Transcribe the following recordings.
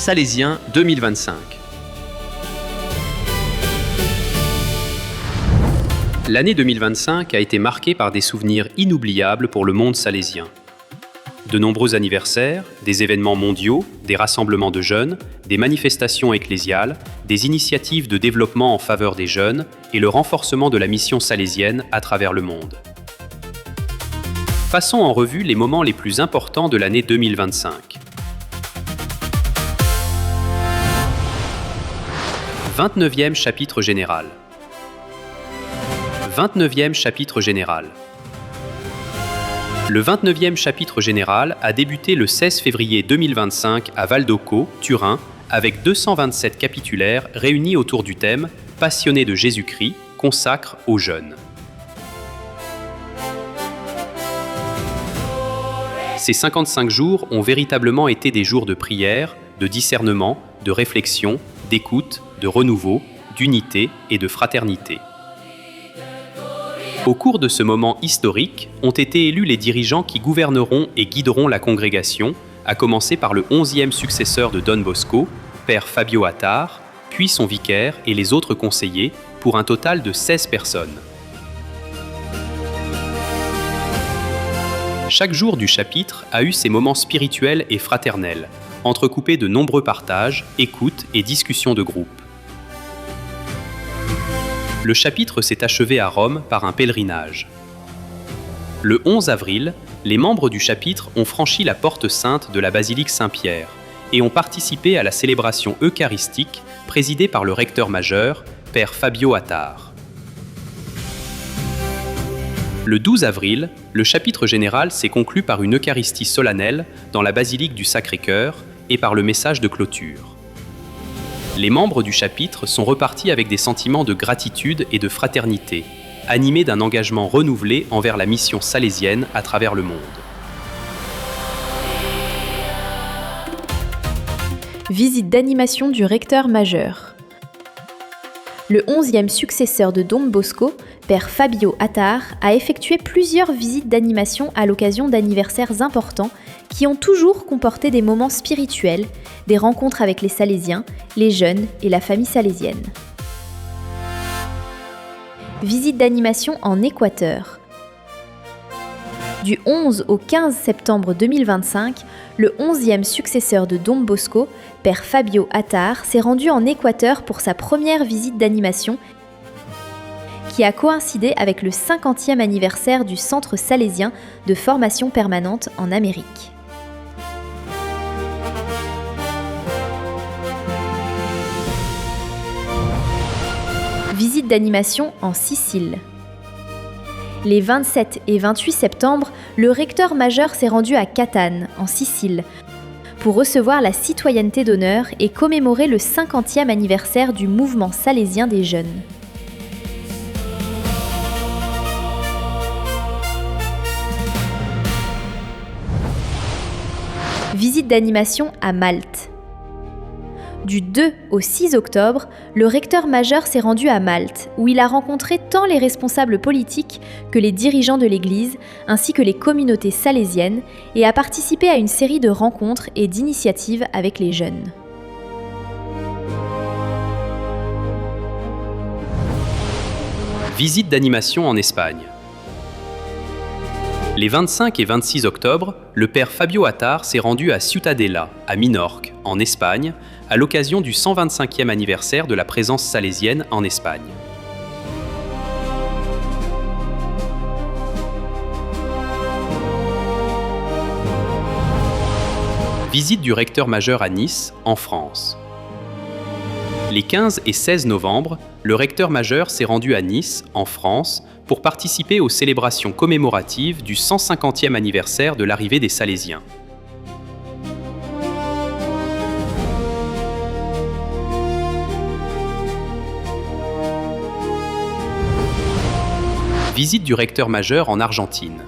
Salésien 2025. L'année 2025 a été marquée par des souvenirs inoubliables pour le monde salésien. De nombreux anniversaires, des événements mondiaux, des rassemblements de jeunes, des manifestations ecclésiales, des initiatives de développement en faveur des jeunes et le renforcement de la mission salésienne à travers le monde. Passons en revue les moments les plus importants de l'année 2025. 29e chapitre général. 29e chapitre général. Le 29e chapitre général a débuté le 16 février 2025 à Valdocco, Turin, avec 227 capitulaires réunis autour du thème « Passionnés de Jésus-Christ, consacre aux jeunes ». Ces 55 jours ont véritablement été des jours de prière, de discernement, de réflexion, d'écoute, de renouveau, d'unité et de fraternité. Au cours de ce moment historique, ont été élus les dirigeants qui gouverneront et guideront la congrégation, à commencer par le 11e successeur de Don Bosco, Père Fabio Attard, puis son vicaire et les autres conseillers, pour un total de 16 personnes. Chaque jour du chapitre a eu ses moments spirituels et fraternels, entrecoupés de nombreux partages, écoutes et discussions de groupe. Le chapitre s'est achevé à Rome par un pèlerinage. Le 11 avril, les membres du chapitre ont franchi la porte sainte de la basilique Saint-Pierre et ont participé à la célébration eucharistique présidée par le recteur majeur, Père Fabio Attard. Le 12 avril, le chapitre général s'est conclu par une Eucharistie solennelle dans la basilique du Sacré-Cœur et par le message de clôture. Les membres du chapitre sont repartis avec des sentiments de gratitude et de fraternité, animés d'un engagement renouvelé envers la mission salésienne à travers le monde. Visite d'animation du recteur majeur. Le 11e successeur de Don Bosco, Père Fabio Attard, a effectué plusieurs visites d'animation à l'occasion d'anniversaires importants qui ont toujours comporté des moments spirituels, des rencontres avec les Salésiens, les jeunes et la famille salésienne. Visite d'animation en Équateur. Du 11 au 15 septembre 2025, le 11e successeur de Don Bosco, Père Fabio Attard, s'est rendu en Équateur pour sa première visite d'animation qui a coïncidé avec le 50e anniversaire du Centre salésien de formation permanente en Amérique. Visite d'animation en Sicile. Les 27 et 28 septembre, le recteur majeur s'est rendu à Catane, en Sicile, pour recevoir la citoyenneté d'honneur et commémorer le 50e anniversaire du mouvement salésien des jeunes. Visite d'animation à Malte. Du 2 au 6 octobre, le recteur majeur s'est rendu à Malte, où il a rencontré tant les responsables politiques que les dirigeants de l'Église, ainsi que les communautés salésiennes, et a participé à une série de rencontres et d'initiatives avec les jeunes. Visite d'animation en Espagne. Les 25 et 26 octobre, le père Fabio Attard s'est rendu à Ciutadella, à Minorque, en Espagne, à l'occasion du 125e anniversaire de la présence salésienne en Espagne. Visite du recteur majeur à Nice, en France. Les 15 et 16 novembre, le recteur majeur s'est rendu à Nice, en France, pour participer aux célébrations commémoratives du 150e anniversaire de l'arrivée des Salésiens. Visite du recteur majeur en Argentine.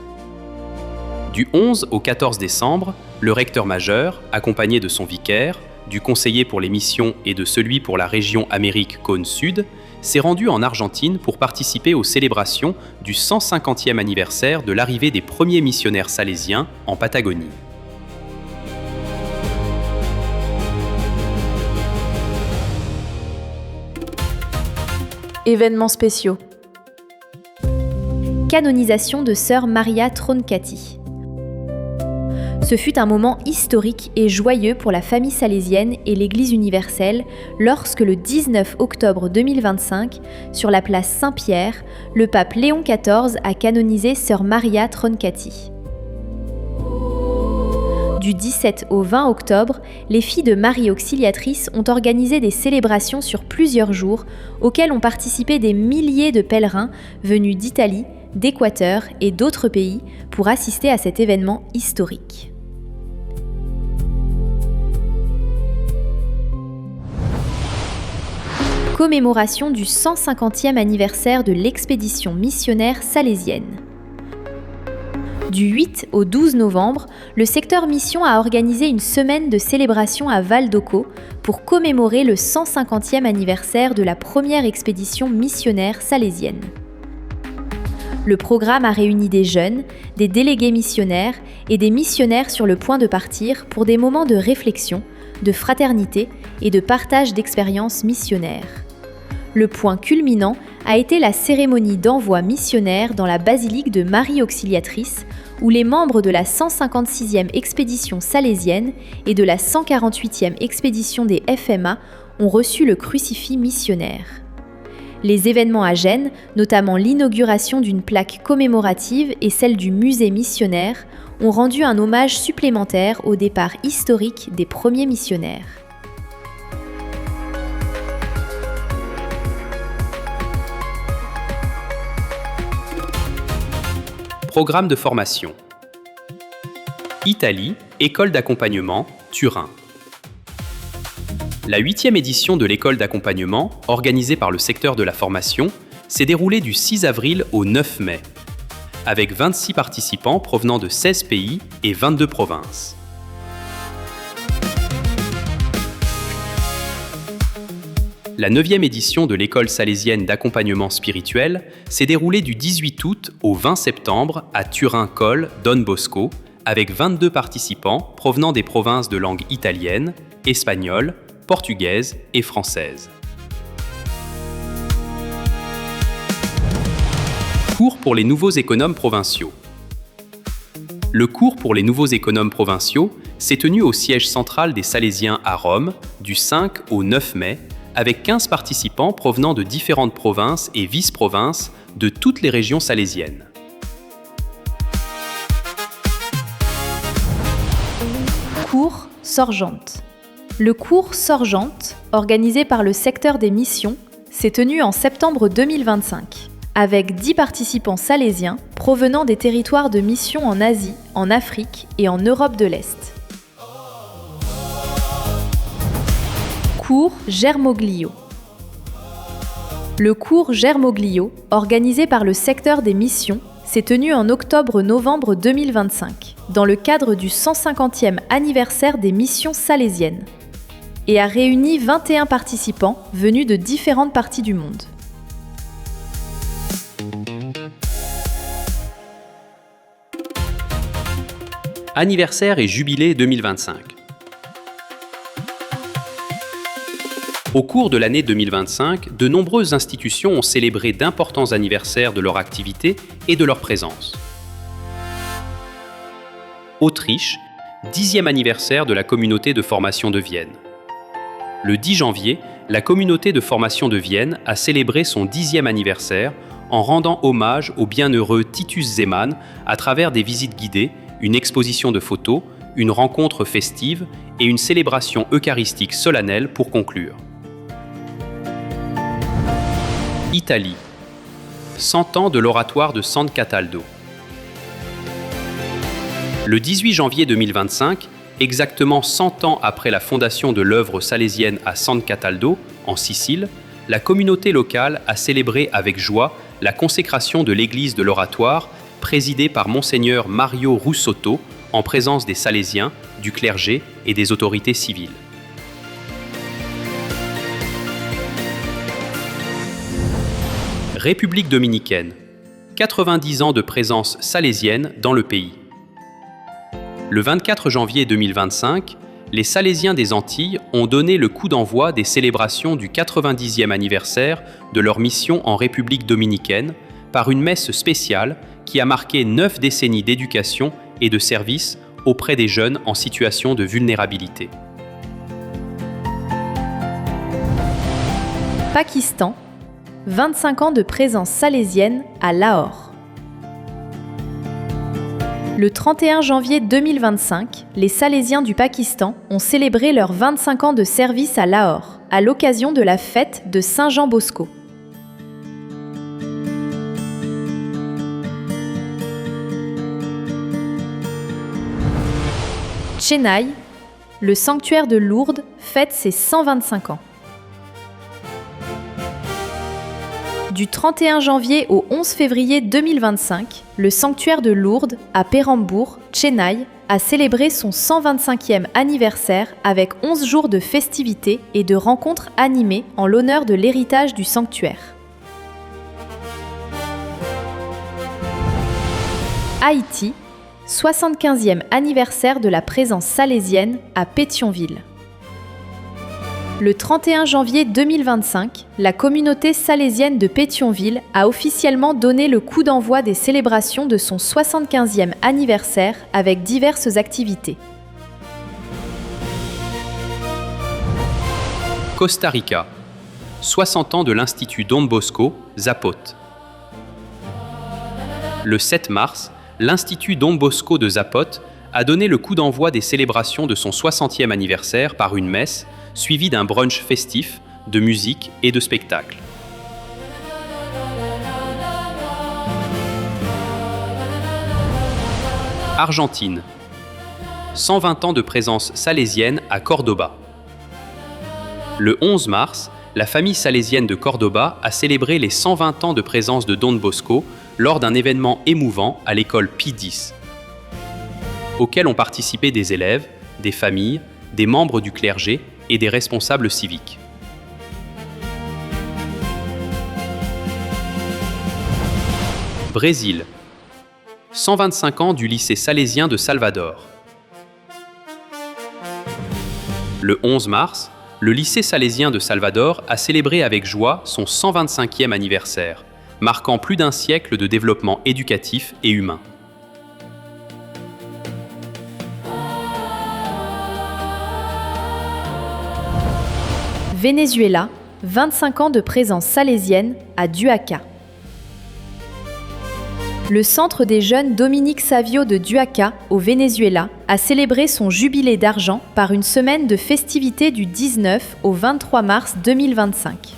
Du 11 au 14 décembre, le recteur majeur, accompagné de son vicaire, du conseiller pour les missions et de celui pour la région Amérique Cône Sud, s'est rendu en Argentine pour participer aux célébrations du 150e anniversaire de l'arrivée des premiers missionnaires salésiens en Patagonie. Événements spéciaux. Canonisation de sœur Maria Tronchetti. Ce fut un moment historique et joyeux pour la famille salésienne et l'Église universelle lorsque le 19 octobre 2025, sur la place Saint-Pierre, le pape Léon XIV a canonisé sœur Maria Tronchetti. Du 17 au 20 octobre, les filles de Marie Auxiliatrice ont organisé des célébrations sur plusieurs jours auxquelles ont participé des milliers de pèlerins venus d'Italie, d'Équateur et d'autres pays pour assister à cet événement historique. Commémoration du 150e anniversaire de l'expédition missionnaire salésienne. Du 8 au 12 novembre, le secteur mission a organisé une semaine de célébration à Val d'Occo pour commémorer le 150e anniversaire de la première expédition missionnaire salésienne. Le programme a réuni des jeunes, des délégués missionnaires et des missionnaires sur le point de partir pour des moments de réflexion, de fraternité et de partage d'expériences missionnaires. Le point culminant a été la cérémonie d'envoi missionnaire dans la basilique de Marie Auxiliatrice, où les membres de la 156e expédition salésienne et de la 148e expédition des FMA ont reçu le crucifix missionnaire. Les événements à Gênes, notamment l'inauguration d'une plaque commémorative et celle du musée missionnaire, ont rendu un hommage supplémentaire au départ historique des premiers missionnaires. Programme de formation. Italie, école d'accompagnement, Turin. La 8e édition de l'école d'accompagnement, organisée par le secteur de la formation, s'est déroulée du 6 avril au 9 mai, avec 26 participants provenant de 16 pays et 22 provinces. La 9e édition de l'école salésienne d'accompagnement spirituel s'est déroulée du 18 août au 20 septembre à Turin-Colle Don Bosco, avec 22 participants provenant des provinces de langue italienne, espagnole, portugaise et française. Cours pour les nouveaux économes provinciaux. Le cours pour les nouveaux économes provinciaux s'est tenu au siège central des Salésiens à Rome du 5 au 9 mai, avec 15 participants provenant de différentes provinces et vice-provinces de toutes les régions salésiennes. Cours Sorgente. Le cours Sorgente, organisé par le secteur des missions, s'est tenu en septembre 2025, avec 10 participants salésiens provenant des territoires de mission en Asie, en Afrique et en Europe de l'Est. Cours Germoglio. Le cours Germoglio, organisé par le secteur des missions, s'est tenu en octobre-novembre 2025, dans le cadre du 150e anniversaire des missions salésiennes, et a réuni 21 participants venus de différentes parties du monde. Anniversaire et jubilé 2025. Au cours de l'année 2025, de nombreuses institutions ont célébré d'importants anniversaires de leur activité et de leur présence. Autriche, 10e anniversaire de la communauté de formation de Vienne. Le 10 janvier, la communauté de formation de Vienne a célébré son 10e anniversaire en rendant hommage au bienheureux Titus Zeman à travers des visites guidées, une exposition de photos, une rencontre festive et une célébration eucharistique solennelle pour conclure. Italie. 100 ans de l'oratoire de San Cataldo. Le 18 janvier 2025, exactement 100 ans après la fondation de l'œuvre salésienne à San Cataldo, en Sicile, la communauté locale a célébré avec joie la consécration de l'église de l'oratoire, présidée par Monseigneur Mario Russotto, en présence des Salésiens, du clergé et des autorités civiles. République dominicaine. 90 ans de présence salésienne dans le pays. Le 24 janvier 2025, les Salésiens des Antilles ont donné le coup d'envoi des célébrations du 90e anniversaire de leur mission en République dominicaine par une messe spéciale qui a marqué 9 décennies d'éducation et de service auprès des jeunes en situation de vulnérabilité. Pakistan, 25 ans de présence salésienne à Lahore. Le 31 janvier 2025, les Salésiens du Pakistan ont célébré leurs 25 ans de service à Lahore, à l'occasion de la fête de Saint-Jean Bosco. Chennai, le sanctuaire de Lourdes, fête ses 125 ans. Du 31 janvier au 11 février 2025, le sanctuaire de Lourdes, à Perambur, Chennai, a célébré son 125e anniversaire avec 11 jours de festivités et de rencontres animées en l'honneur de l'héritage du sanctuaire. Haïti, 75e anniversaire de la présence salésienne à Pétionville. Le 31 janvier 2025, la communauté salésienne de Pétionville a officiellement donné le coup d'envoi des célébrations de son 75e anniversaire avec diverses activités. Costa Rica, 60 ans de l'Institut Don Bosco, Zapote. Le 7 mars, l'Institut Don Bosco de Zapote a donné le coup d'envoi des célébrations de son 60e anniversaire par une messe suivie d'un brunch festif, de musique et de spectacles. Argentine, 120 ans de présence salésienne à Cordoba. Le 11 mars, la famille salésienne de Cordoba a célébré les 120 ans de présence de Don Bosco lors d'un événement émouvant à l'école Pie X, auquel ont participé des élèves, des familles, des membres du clergé et des responsables civiques. Brésil, 125 ans du lycée salésien de Salvador. Le 11 mars, le lycée salésien de Salvador a célébré avec joie son 125e anniversaire, marquant plus d'un siècle de développement éducatif et humain. Venezuela, 25 ans de présence salésienne à Duaca. Le Centre des jeunes Dominique Savio de Duaca, au Venezuela, a célébré son jubilé d'argent par une semaine de festivités du 19 au 23 mars 2025.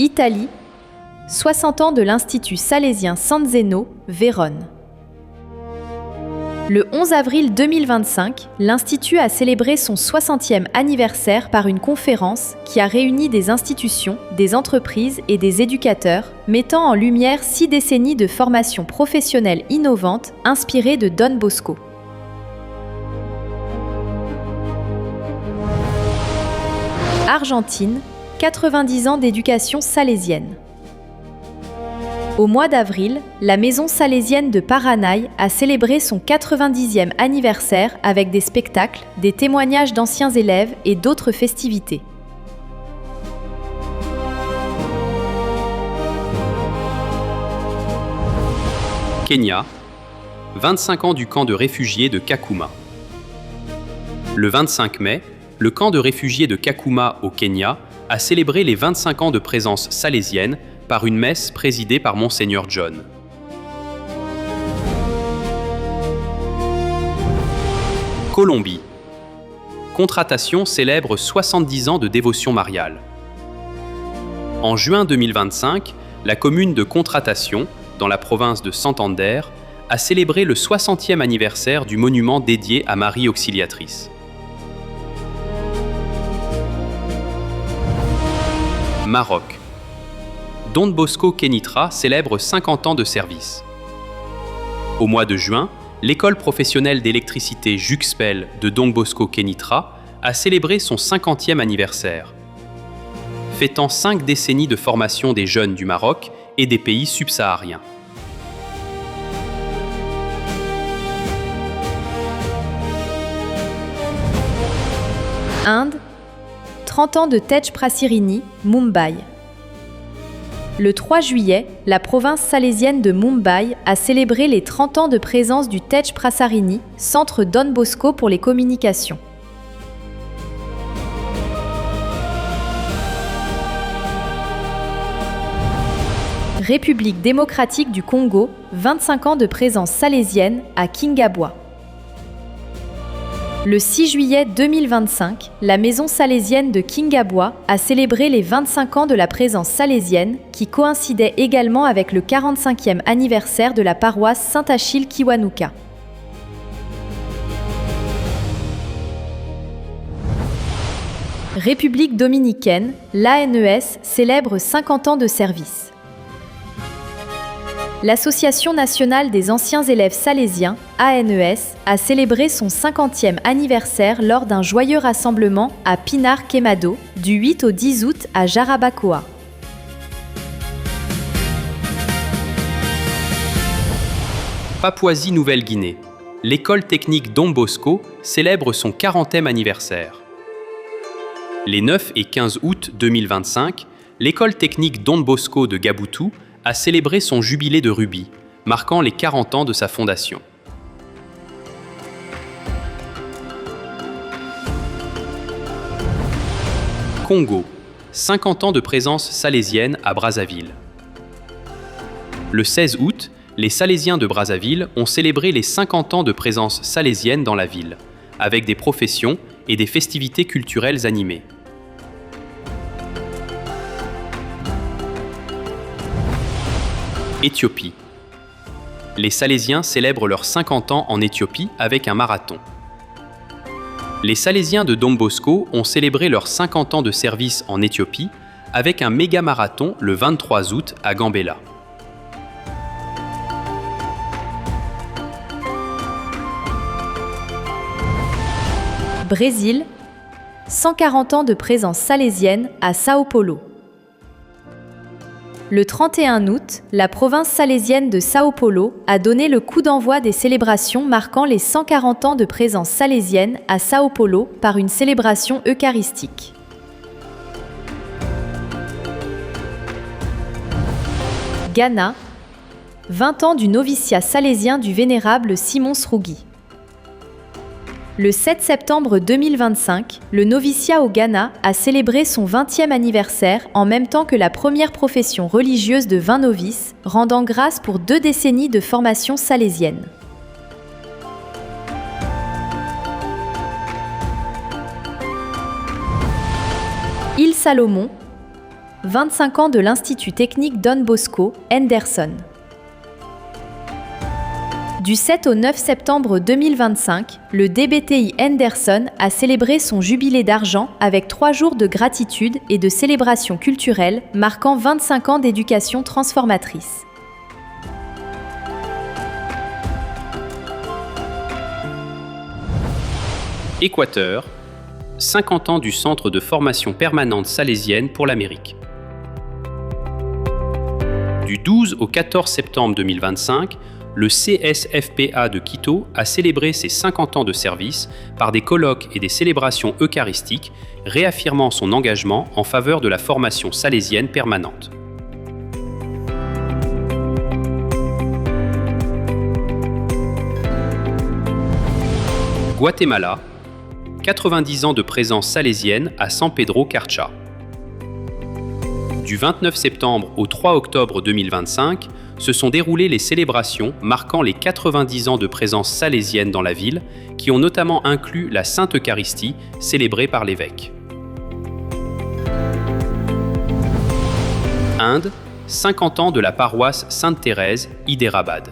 Italie, 60 ans de l'Institut salésien San Zeno, Vérone. Le 11 avril 2025, l'Institut a célébré son 60e anniversaire par une conférence qui a réuni des institutions, des entreprises et des éducateurs, mettant en lumière 6 décennies de formation professionnelle innovante inspirée de Don Bosco. Argentine, 90 ans d'éducation salésienne. Au mois d'avril, la maison salésienne de Paranay a célébré son 90e anniversaire avec des spectacles, des témoignages d'anciens élèves et d'autres festivités. Kenya, 25 ans du camp de réfugiés de Kakuma. Le 25 mai, le camp de réfugiés de Kakuma au Kenya a célébré les 25 ans de présence salésienne par une messe présidée par Monseigneur John. Colombie. Contratation célèbre 70 ans de dévotion mariale. En juin 2025, la commune de Contratation, dans la province de Santander, a célébré le 60e anniversaire du monument dédié à Marie Auxiliatrice. Maroc. Don Bosco Kenitra célèbre 50 ans de service. Au mois de juin, l'école professionnelle d'électricité Juxpel de Don Bosco Kenitra a célébré son 50e anniversaire, fêtant 5 décennies de formation des jeunes du Maroc et des pays subsahariens. Inde, 30 ans de Tej Prasirini, Mumbai. Le 3 juillet, la province salésienne de Mumbai a célébré les 30 ans de présence du Tej Prasirini, centre Don Bosco pour les communications. République démocratique du Congo, 25 ans de présence salésienne à Kingabwa. Le 6 juillet 2025, la maison salésienne de Kingabwa a célébré les 25 ans de la présence salésienne, qui coïncidait également avec le 45e anniversaire de la paroisse Saint-Achille Kiwanuka. République dominicaine, l'ANES célèbre 50 ans de service. L'Association nationale des anciens élèves salésiens, ANES, a célébré son 50e anniversaire lors d'un joyeux rassemblement à Pinar Quemado, du 8 au 10 août à Jarabacoa. Papouasie-Nouvelle-Guinée. L'école technique Don Bosco célèbre son 40e anniversaire. Les 9 et 15 août 2025, l'école technique Don Bosco de Gaboutou a célébré son jubilé de rubis, marquant les 40 ans de sa fondation. Congo, 50 ans de présence salésienne à Brazzaville. Le 16 août, les Salésiens de Brazzaville ont célébré les 50 ans de présence salésienne dans la ville, avec des professions et des festivités culturelles animées. Éthiopie. Les Salésiens célèbrent leurs 50 ans en Éthiopie avec un marathon. Les Salésiens de Don Bosco ont célébré leurs 50 ans de service en Éthiopie avec un méga-marathon le 23 août à Gambela. Brésil, 140 ans de présence salésienne à Sao Paulo. Le 31 août, la province salésienne de Sao Paulo a donné le coup d'envoi des célébrations marquant les 140 ans de présence salésienne à Sao Paulo par une célébration eucharistique. Ghana, 20 ans du noviciat salésien du vénérable Simon Srougui. Le 7 septembre 2025, le noviciat au Ghana a célébré son 20e anniversaire en même temps que la première profession religieuse de 20 novices, rendant grâce pour 2 décennies de formation salésienne. Île Salomon, 25 ans de l'Institut technique Don Bosco, Henderson. Du 7 au 9 septembre 2025, le DBTI Henderson a célébré son jubilé d'argent avec 3 jours de gratitude et de célébration culturelle marquant 25 ans d'éducation transformatrice. Équateur, 50 ans du Centre de formation permanente salésienne pour l'Amérique. Du 12 au 14 septembre 2025, le CSFPA de Quito a célébré ses 50 ans de service par des colloques et des célébrations eucharistiques, réaffirmant son engagement en faveur de la formation salésienne permanente. Guatemala, 90 ans de présence salésienne à San Pedro Carcha. Du 29 septembre au 3 octobre 2025, se sont déroulées les célébrations marquant les 90 ans de présence salésienne dans la ville, qui ont notamment inclus la Sainte Eucharistie célébrée par l'évêque. Inde, 50 ans de la paroisse Sainte-Thérèse, Hyderabad.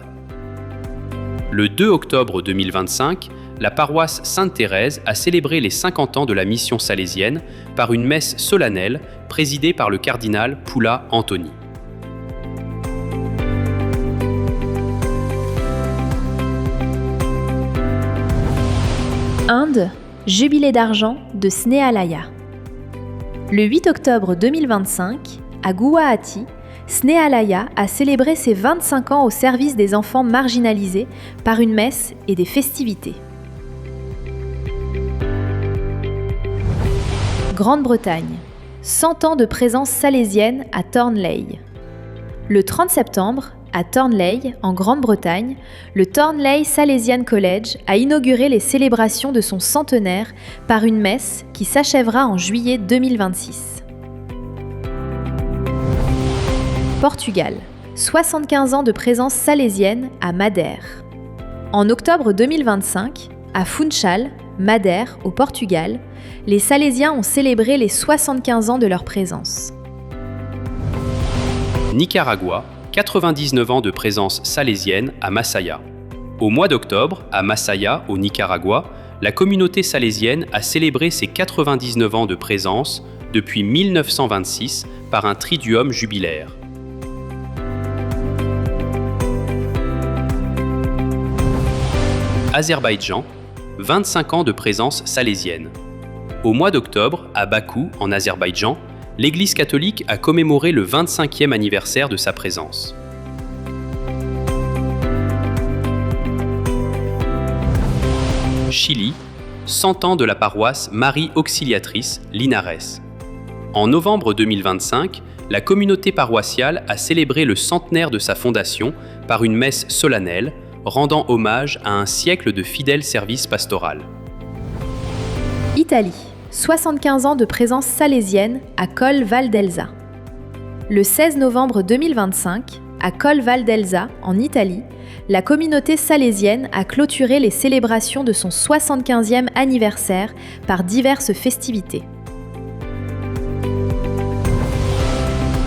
Le 2 octobre 2025, la paroisse Sainte-Thérèse a célébré les 50 ans de la mission salésienne par une messe solennelle présidée par le cardinal Poula Anthony. Inde, jubilé d'argent de Snehalaya. Le 8 octobre 2025, à Guwahati, Snehalaya a célébré ses 25 ans au service des enfants marginalisés par une messe et des festivités. Grande-Bretagne. 100 ans de présence salésienne à Thornleigh. Le 30 septembre, à Thornleigh, en Grande-Bretagne, le Thornleigh Salesian College a inauguré les célébrations de son centenaire par une messe qui s'achèvera en juillet 2026. Portugal. 75 ans de présence salésienne à Madère. En octobre 2025, à Funchal, Madère, au Portugal, les Salésiens ont célébré les 75 ans de leur présence. Nicaragua, 99 ans de présence salésienne à Masaya. Au mois d'octobre, à Masaya, au Nicaragua, la communauté salésienne a célébré ses 99 ans de présence depuis 1926 par un triduum jubilaire. Azerbaïdjan, 25 ans de présence salésienne. Au mois d'octobre, à Bakou, en Azerbaïdjan, l'Église catholique a commémoré le 25e anniversaire de sa présence. Chili, 100 ans de la paroisse Marie Auxiliatrice, Linares. En novembre 2025, la communauté paroissiale a célébré le centenaire de sa fondation par une messe solennelle, rendant hommage à un siècle de fidèle service pastoral. Italie. 75 ans de présence salésienne à Colle Val d'Elsa. Le 16 novembre 2025, à Colle Val d'Elsa, en Italie, la communauté salésienne a clôturé les célébrations de son 75e anniversaire par diverses festivités.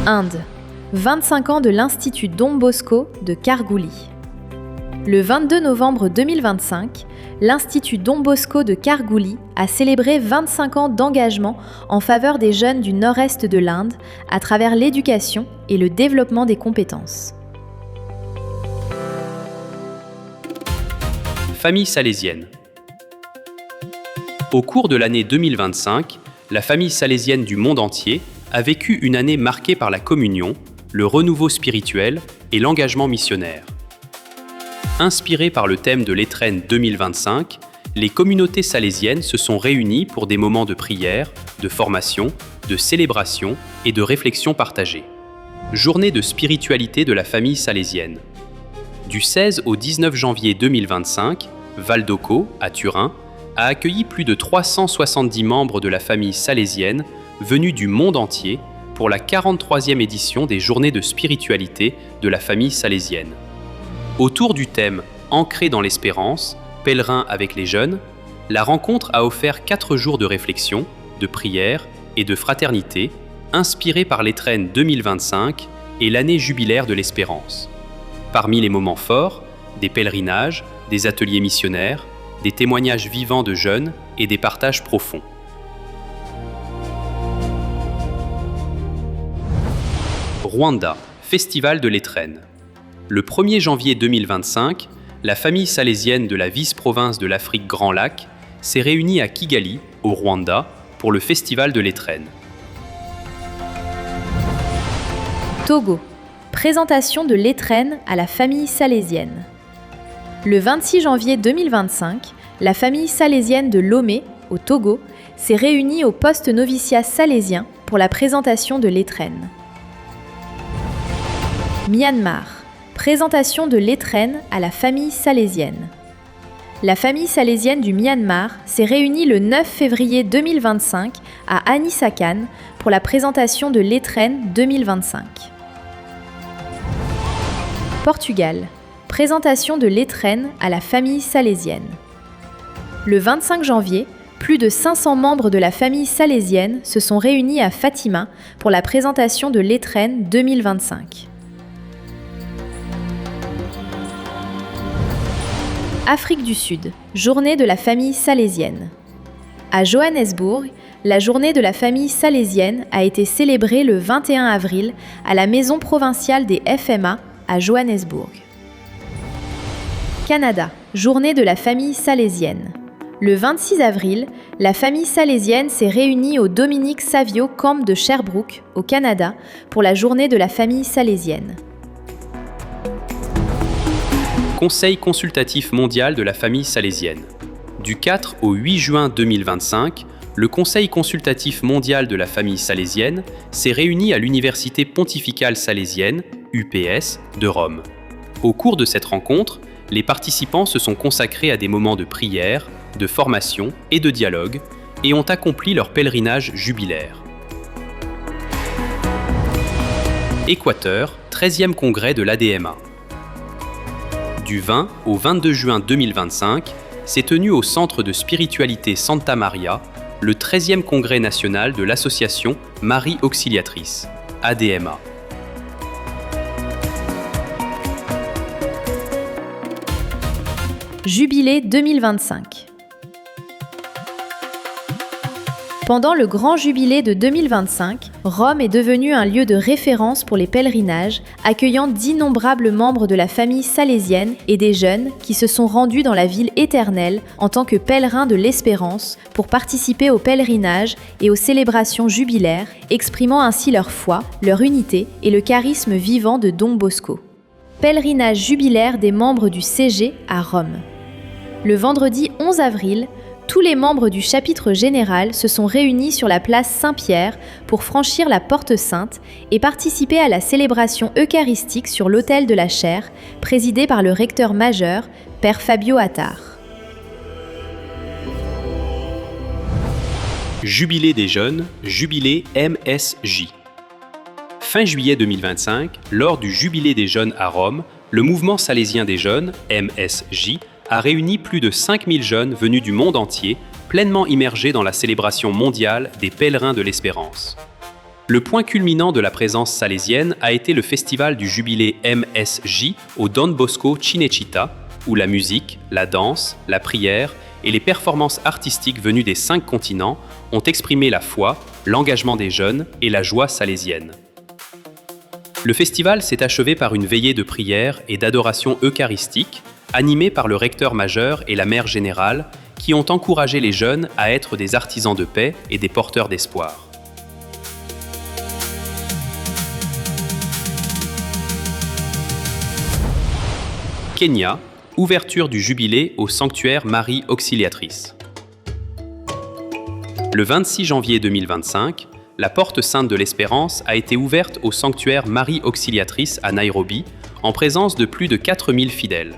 Inde. 25 ans de l'Institut Don Bosco de Kargouli. Le 22 novembre 2025, l'Institut Don Bosco de Kargouli a célébré 25 ans d'engagement en faveur des jeunes du nord-est de l'Inde à travers l'éducation et le développement des compétences. Famille salésienne. Au cours de l'année 2025, la famille salésienne du monde entier a vécu une année marquée par la communion, le renouveau spirituel et l'engagement missionnaire. Inspirées par le thème de l'Étrenne 2025, les communautés salésiennes se sont réunies pour des moments de prière, de formation, de célébration et de réflexion partagée. Journée de spiritualité de la famille salésienne. Du 16 au 19 janvier 2025, Val d'Occo, à Turin, a accueilli plus de 370 membres de la famille salésienne venus du monde entier pour la 43e édition des Journées de spiritualité de la famille salésienne. Autour du thème « Ancré dans l'espérance, pèlerin avec les jeunes », la rencontre a offert 4 jours de réflexion, de prière et de fraternité, inspirés par l'Étrenne 2025 et l'année jubilaire de l'espérance. Parmi les moments forts, des pèlerinages, des ateliers missionnaires, des témoignages vivants de jeunes et des partages profonds. Rwanda, Festival de l'Étrenne. Le 1er janvier 2025, la famille salésienne de la vice-province de l'Afrique Grand Lac s'est réunie à Kigali, au Rwanda, pour le Festival de l'Étrenne. Togo. Présentation de l'Étrenne à la famille salésienne. Le 26 janvier 2025, la famille salésienne de Lomé, au Togo, s'est réunie au poste noviciat salésien pour la présentation de l'Étrenne. Myanmar. Présentation de l'Étrenne à la famille salésienne. La famille salésienne du Myanmar s'est réunie le 9 février 2025 à Anisakan pour la présentation de l'Étrenne 2025. Portugal. Présentation de l'Étrenne à la famille salésienne. Le 25 janvier, plus de 500 membres de la famille salésienne se sont réunis à Fatima pour la présentation de l'Étrenne 2025. Afrique du Sud, journée de la famille salésienne. À Johannesburg, la journée de la famille salésienne a été célébrée le 21 avril à la maison provinciale des FMA à Johannesburg. Canada, journée de la famille salésienne. Le 26 avril, la famille salésienne s'est réunie au Dominique Savio Camp de Sherbrooke, au Canada, pour la journée de la famille salésienne. Conseil consultatif mondial de la famille salésienne. Du 4 au 8 juin 2025, le Conseil consultatif mondial de la famille salésienne s'est réuni à l'Université pontificale salésienne, UPS, de Rome. Au cours de cette rencontre, les participants se sont consacrés à des moments de prière, de formation et de dialogue et ont accompli leur pèlerinage jubilaire. Équateur, 13e congrès de l'ADMA. Du 20 au 22 juin 2025, s'est tenu au Centre de spiritualité Santa Maria le 13e congrès national de l'association Marie Auxiliatrice, ADMA. Jubilé 2025. Pendant le grand jubilé de 2025, Rome est devenue un lieu de référence pour les pèlerinages, accueillant d'innombrables membres de la famille salésienne et des jeunes qui se sont rendus dans la ville éternelle en tant que pèlerins de l'espérance pour participer aux pèlerinages et aux célébrations jubilaires, exprimant ainsi leur foi, leur unité et le charisme vivant de Don Bosco. Pèlerinage jubilaire des membres du CG à Rome. Le vendredi 11 avril, tous les membres du chapitre général se sont réunis sur la place Saint-Pierre pour franchir la Porte Sainte et participer à la célébration eucharistique sur l'autel de la chaire, présidée par le recteur majeur, Père Fabio Attard. Jubilé des jeunes, jubilé MSJ. Fin juillet 2025, lors du Jubilé des jeunes à Rome, le mouvement salésien des jeunes, MSJ, a réuni plus de 5000 jeunes venus du monde entier, pleinement immergés dans la célébration mondiale des pèlerins de l'espérance. Le point culminant de la présence salésienne a été le festival du jubilé MSJ au Don Bosco Cinecittà, où la musique, la danse, la prière et les performances artistiques venues des 5 continents ont exprimé la foi, l'engagement des jeunes et la joie salésienne. Le festival s'est achevé par une veillée de prière et d'adoration eucharistique, animée par le recteur majeur et la mère générale, qui ont encouragé les jeunes à être des artisans de paix et des porteurs d'espoir. Kenya, ouverture du jubilé au sanctuaire Marie Auxiliatrice. Le 26 janvier 2025, la Porte Sainte de l'Espérance a été ouverte au sanctuaire Marie Auxiliatrice à Nairobi, en présence de plus de 4000 fidèles.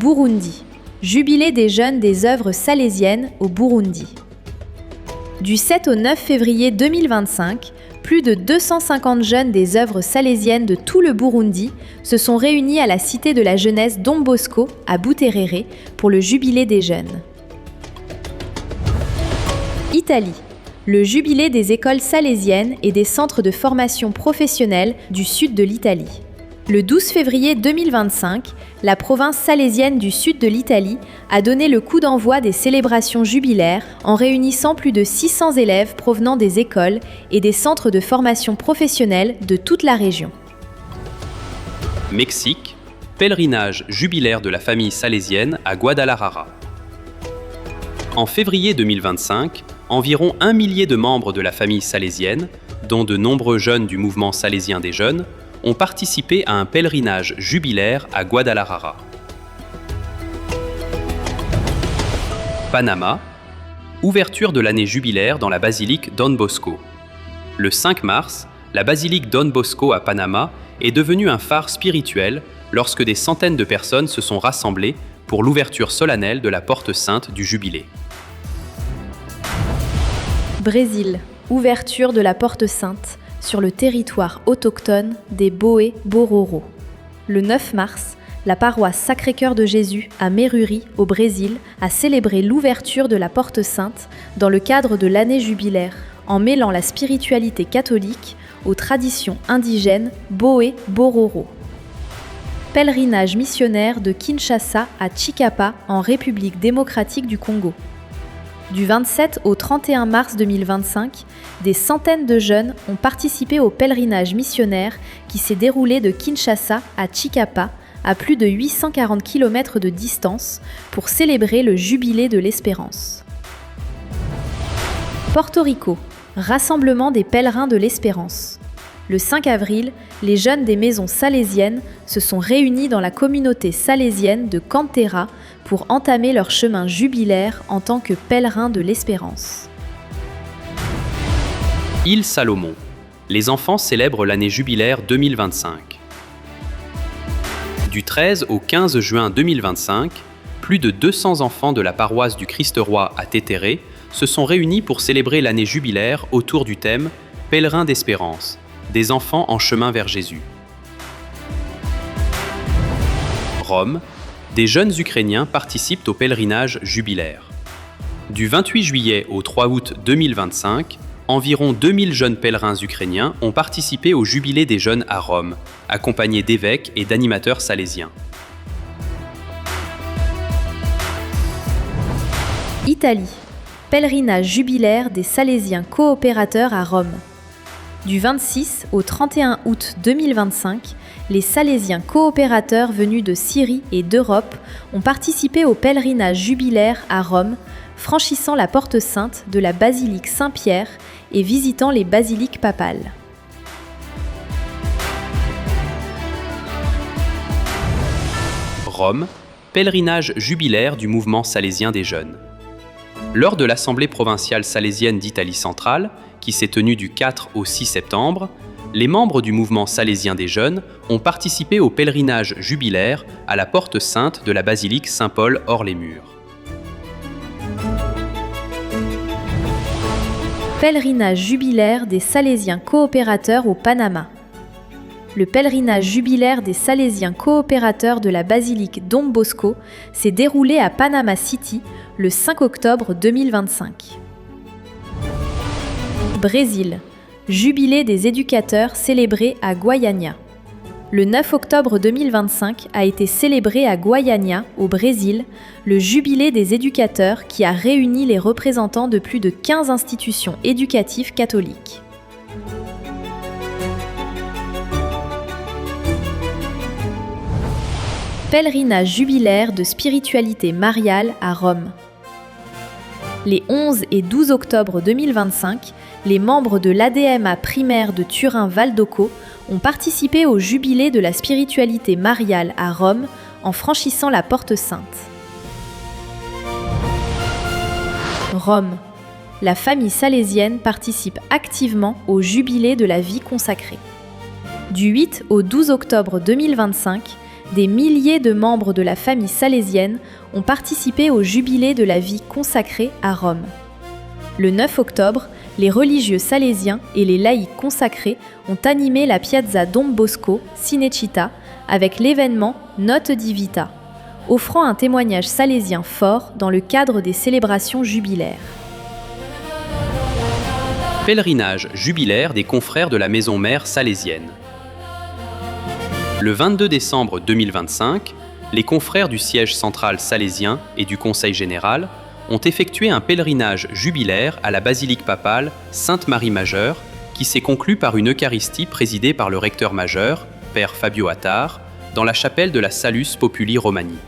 Burundi. Jubilé des jeunes des œuvres salésiennes au Burundi. Du 7 au 9 février 2025, plus de 250 jeunes des œuvres salésiennes de tout le Burundi se sont réunis à la Cité de la Jeunesse Don Bosco à Buterere pour le Jubilé des jeunes. Italie. Le Jubilé des écoles salésiennes et des centres de formation professionnelle du sud de l'Italie. Le 12 février 2025, la province salésienne du sud de l'Italie a donné le coup d'envoi des célébrations jubilaires en réunissant plus de 600 élèves provenant des écoles et des centres de formation professionnelle de toute la région. Mexique, pèlerinage jubilaire de la famille salésienne à Guadalajara. En février 2025, environ 1 millier de membres de la famille salésienne, dont de nombreux jeunes du mouvement salésien des jeunes, ont participé à un pèlerinage jubilaire à Guadalajara. Panama, ouverture de l'année jubilaire dans la basilique Don Bosco. Le 5 mars, la basilique Don Bosco à Panama est devenue un phare spirituel lorsque des centaines de personnes se sont rassemblées pour l'ouverture solennelle de la Porte Sainte du Jubilé. Brésil, ouverture de la Porte Sainte sur le territoire autochtone des Boé-Bororo. Le 9 mars, la paroisse Sacré-Cœur de Jésus à Meruri, au Brésil, a célébré l'ouverture de la Porte Sainte dans le cadre de l'année jubilaire, en mêlant la spiritualité catholique aux traditions indigènes Boé-Bororo. Pèlerinage missionnaire de Kinshasa à Tshikapa en République démocratique du Congo. Du 27 au 31 mars 2025, des centaines de jeunes ont participé au pèlerinage missionnaire qui s'est déroulé de Kinshasa à Tshikapa, à plus de 840 km de distance, pour célébrer le Jubilé de l'Espérance. Porto Rico, rassemblement des pèlerins de l'Espérance. Le 5 avril, les jeunes des maisons salésiennes se sont réunis dans la communauté salésienne de Cantera pour entamer leur chemin jubilaire en tant que pèlerins de l'espérance. Île Salomon. Les enfants célèbrent l'année jubilaire 2025. Du 13 au 15 juin 2025, plus de 200 enfants de la paroisse du Christ-Roi à Tétéré se sont réunis pour célébrer l'année jubilaire autour du thème « Pèlerins d'espérance », des enfants en chemin vers Jésus. Rome, des jeunes Ukrainiens participent au pèlerinage jubilaire. Du 28 juillet au 3 août 2025, environ 2000 jeunes pèlerins ukrainiens ont participé au Jubilé des jeunes à Rome, accompagnés d'évêques et d'animateurs salésiens. Italie. Pèlerinage jubilaire des Salésiens coopérateurs à Rome. Du 26 au 31 août 2025, les Salésiens coopérateurs venus de Syrie et d'Europe ont participé au pèlerinage jubilaire à Rome, franchissant la porte sainte de la basilique Saint-Pierre et visitant les basiliques papales. Rome, pèlerinage jubilaire du mouvement salésien des jeunes. Lors de l'Assemblée provinciale salésienne d'Italie centrale, qui s'est tenue du 4 au 6 septembre, les membres du mouvement salésien des jeunes ont participé au pèlerinage jubilaire à la porte sainte de la basilique Saint-Paul hors les murs. Pèlerinage jubilaire des Salésiens coopérateurs au Panama. Le pèlerinage jubilaire des Salésiens coopérateurs de la basilique Don Bosco s'est déroulé à Panama City le 5 octobre 2025. Brésil. Jubilé des éducateurs célébré à Goiânia. Le 9 octobre 2025 a été célébré à Goiânia, au Brésil, le Jubilé des éducateurs qui a réuni les représentants de plus de 15 institutions éducatives catholiques. Pèlerinage jubilaire de spiritualité mariale à Rome. Les 11 et 12 octobre 2025, les membres de l'ADMA primaire de Turin-Val d'Occo ont participé au Jubilé de la spiritualité mariale à Rome en franchissant la Porte Sainte. Rome. La famille salésienne participe activement au Jubilé de la vie consacrée. Du 8 au 12 octobre 2025, des milliers de membres de la famille salésienne ont participé au Jubilé de la vie consacrée à Rome. Le 9 octobre, les religieux salésiens et les laïcs consacrés ont animé la piazza Don Bosco, Cinecittà, avec l'événement Notte di Vita, offrant un témoignage salésien fort dans le cadre des célébrations jubilaires. Pèlerinage jubilaire des confrères de la maison mère salésienne. Le 22 décembre 2025, les confrères du siège central salésien et du Conseil général ont effectué un pèlerinage jubilaire à la basilique papale Sainte-Marie Majeure qui s'est conclu par une Eucharistie présidée par le recteur majeur, Père Fabio Attar, dans la chapelle de la Salus Populi Romani.